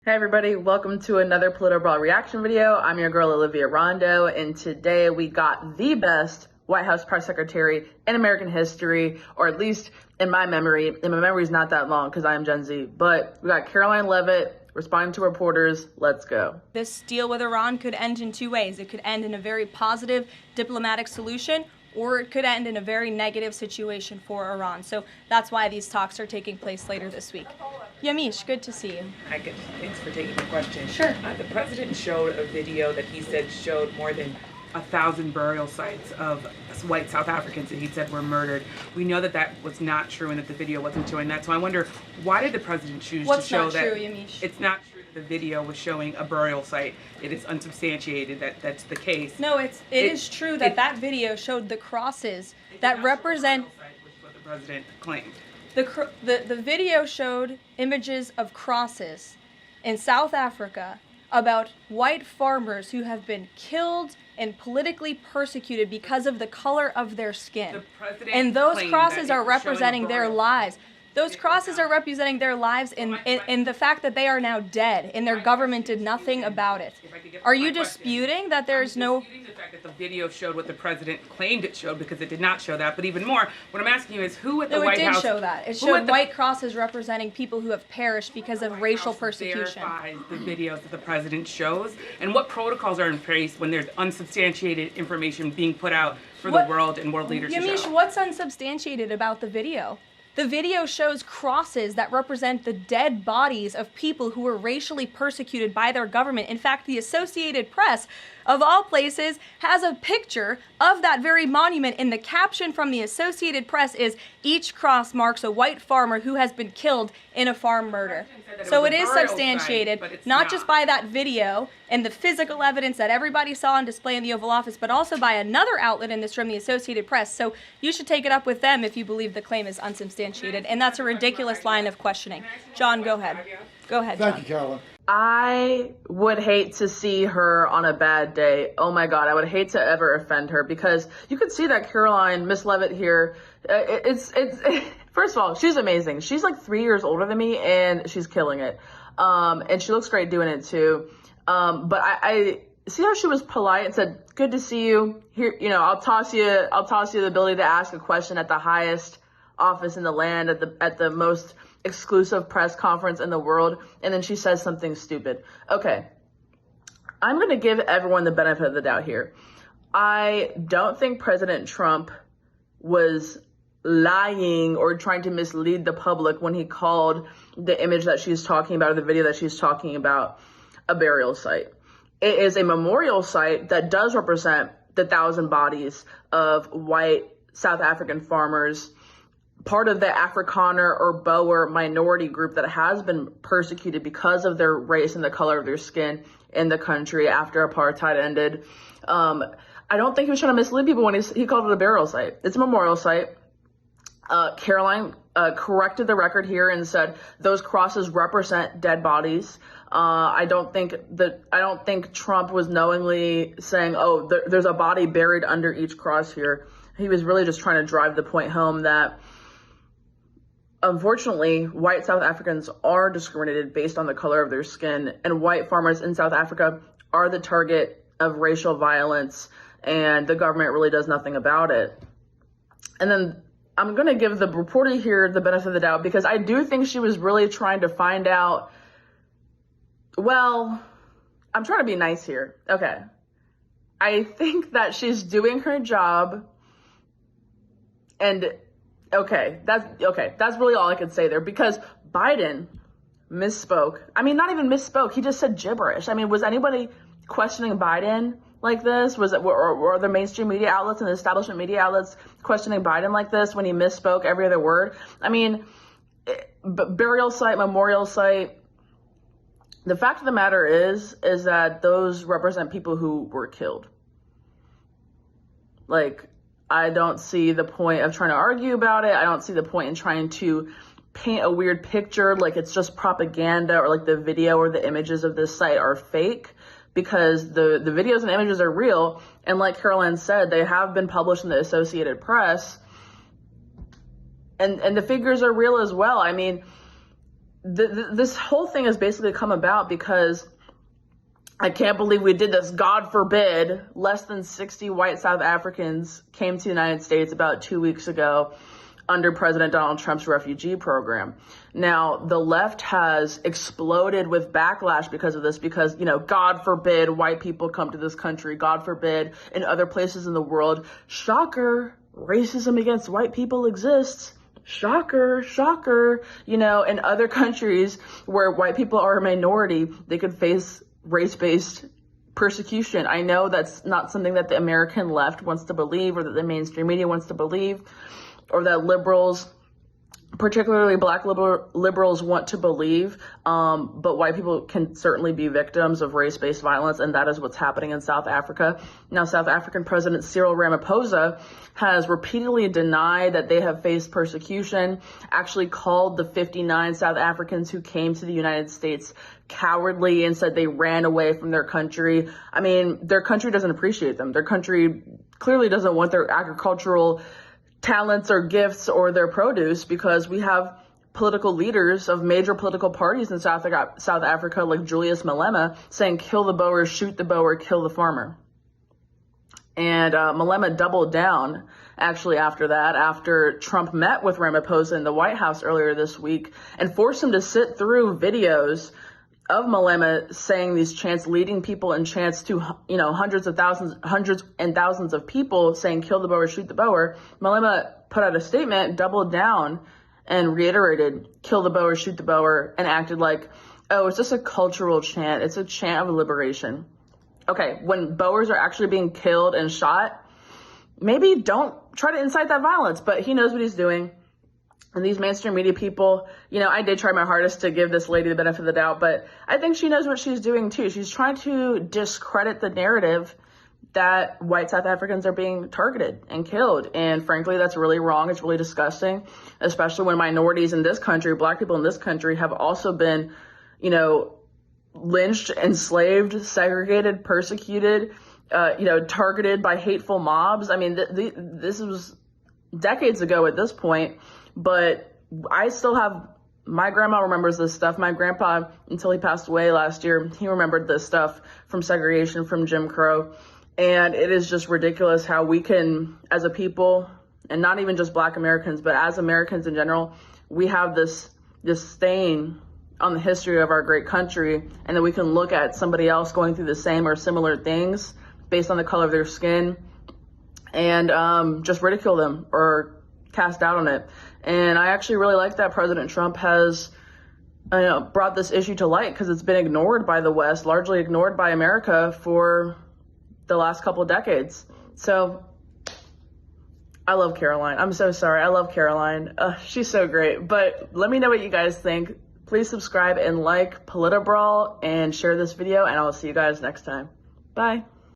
Hey everybody, welcome to another PolitiBrawl reaction video. I'm your girl Olivia Rondo, and today we got the best White House press secretary in American history, or at least in my memory, and my memory's not that long because I am Gen Z, but we got Karoline Leavitt responding to reporters. Let's go. This deal with Iran could end in two ways. It could end in a very positive diplomatic solution, or it could end in a very negative situation for Iran. So that's why these talks are taking place later this week. Yamish, good to see you. Hi, good. Thanks for taking the question. Sure. The president showed a video that he said showed more than 1,000 burial sites of white South Africans that he said were murdered. We know that that was not true and that the video wasn't showing that. So I wonder, why did the president choose to show that? What's not true, Yamish? It's not true that the video was showing a burial site. It is unsubstantiated that that's the case. No, it is true that that video showed the crosses that represent... Which is what the president claimed. The video showed images of crosses in South Africa about white farmers who have been killed and politically persecuted because of the color of their skin. And those crosses are representing their lives. Those crosses are representing their lives in the fact that they are now dead and their government did nothing about it. Are you disputing that there's no... I'm disputing the fact that the video showed what the president claimed it showed, because it did not show that. But even more, what I'm asking you is who at the White House... No, it did show that. It showed white crosses representing people who have perished because of racial persecution. Verifies the videos that the president shows, and what protocols are in place when there's unsubstantiated information being put out for the world and world leaders to show? Yamish, what's unsubstantiated about the video? The video shows crosses that represent the dead bodies of people who were racially persecuted by their government. In fact, the Associated Press, of all places, has a picture of that very monument, and the caption from the Associated Press is, "Each cross marks a white farmer who has been killed in a farm murder." So it is substantiated, not just by that video and the physical evidence that everybody saw on display in the Oval Office, but also by another outlet in this room, the Associated Press. So you should take it up with them if you believe the claim is unsubstantiated, and that's a ridiculous line of questioning. John, go ahead. Go ahead, John. Thank you, Caroline. I would hate to see her on a bad day. Oh my God, I would hate to ever offend her, because you could see that Karoline, Miss Leavitt here, first of all, she's amazing. She's like 3 years older than me and she's killing it. And she looks great doing it too. But I see how she was polite and said, "Good to see you. Here, you know, I'll toss you the ability to ask a question at the highest office in the land, at the most exclusive press conference in the world." And then she says something stupid. Okay. I'm going to give everyone the benefit of the doubt here. I don't think President Trump was lying or trying to mislead the public when he called the image that she's talking about, or the video that she's talking about, a burial site. It is a memorial site that does represent the 1,000 bodies of white South African farmers, part of the Afrikaner or Boer minority group that has been persecuted because of their race and the color of their skin in the country after apartheid ended. I don't think he was trying to mislead people when he called it a burial site. It's a memorial site. Karoline corrected the record here and said those crosses represent dead bodies. I don't think Trump was knowingly saying, "Oh, there's a body buried under each cross here." He was really just trying to drive the point home that, unfortunately, white South Africans are discriminated based on the color of their skin, and white farmers in South Africa are the target of racial violence, and the government really does nothing about it. And then I'm going to give the reporter here the benefit of the doubt, because I do think she was really trying to find out, well, I'm trying to be nice here. Okay. I think that she's doing her job, and that's really all I could say there, because Biden misspoke. I mean, not even misspoke. He just said gibberish. I mean, was anybody questioning Biden like this? Were the mainstream media outlets and the establishment media outlets questioning Biden like this when he misspoke every other word? I mean, burial site, memorial site. The fact of the matter is that those represent people who were killed. Like, I don't see the point of trying to argue about it. I don't see the point in trying to paint a weird picture like it's just propaganda, or like the video or the images of this site are fake, because the videos and images are real. And like Karoline said, they have been published in the Associated Press, and the figures are real as well. I mean, this whole thing has basically come about because I can't believe we did this. God forbid, less than 60 white South Africans came to the United States about 2 weeks ago under President Donald Trump's refugee program. Now, the left has exploded with backlash because of this, because, you know, God forbid white people come to this country. God forbid in other places in the world. Shocker, racism against white people exists. Shocker, shocker. You know, in other countries where white people are a minority, they could face race-based persecution. I know that's not something that the American left wants to believe, or that the mainstream media wants to believe, or that liberals, particularly black liberals, want to believe, but white people can certainly be victims of race-based violence, and that is what's happening in South Africa. Now, South African President Cyril Ramaphosa has repeatedly denied that they have faced persecution, actually called the 59 South Africans who came to the United States cowardly and said they ran away from their country. I mean, their country doesn't appreciate them. Their country clearly doesn't want their agricultural talents or gifts or their produce, because we have political leaders of major political parties in South Africa, like Julius Malema, saying, kill the Boer, shoot the Boer, kill the farmer. And Malema doubled down, actually, after that, after Trump met with Ramaphosa in the White House earlier this week and forced him to sit through videos of Malema saying these chants, leading people in chants to, you know, hundreds and thousands of people saying, kill the Boer, shoot the Boer. Malema put out a statement, doubled down, and reiterated, kill the Boer, shoot the Boer, and acted like, oh, it's just a cultural chant. It's a chant of liberation. Okay, when Boers are actually being killed and shot, maybe don't try to incite that violence, but he knows what he's doing. And these mainstream media people, you know, I did try my hardest to give this lady the benefit of the doubt, but I think she knows what she's doing too. She's trying to discredit the narrative that white South Africans are being targeted and killed. And frankly, that's really wrong. It's really disgusting, especially when minorities in this country, black people in this country, have also been, you know, lynched, enslaved, segregated, persecuted, you know, targeted by hateful mobs. I mean, this was decades ago at this point. But I still have, my grandma remembers this stuff. My grandpa, until he passed away last year, he remembered this stuff from segregation, from Jim Crow. And it is just ridiculous how we can, as a people, and not even just black Americans, but as Americans in general, we have this stain on the history of our great country. And then we can look at somebody else going through the same or similar things based on the color of their skin and just ridicule them or cast doubt on it. And I actually really like that President Trump has brought this issue to light, because it's been ignored by the West, largely ignored by America for the last couple of decades. So I love Karoline. I'm so sorry. I love Karoline. She's so great. But let me know what you guys think. Please subscribe and like PolitiBrawl and share this video, and I will see you guys next time. Bye.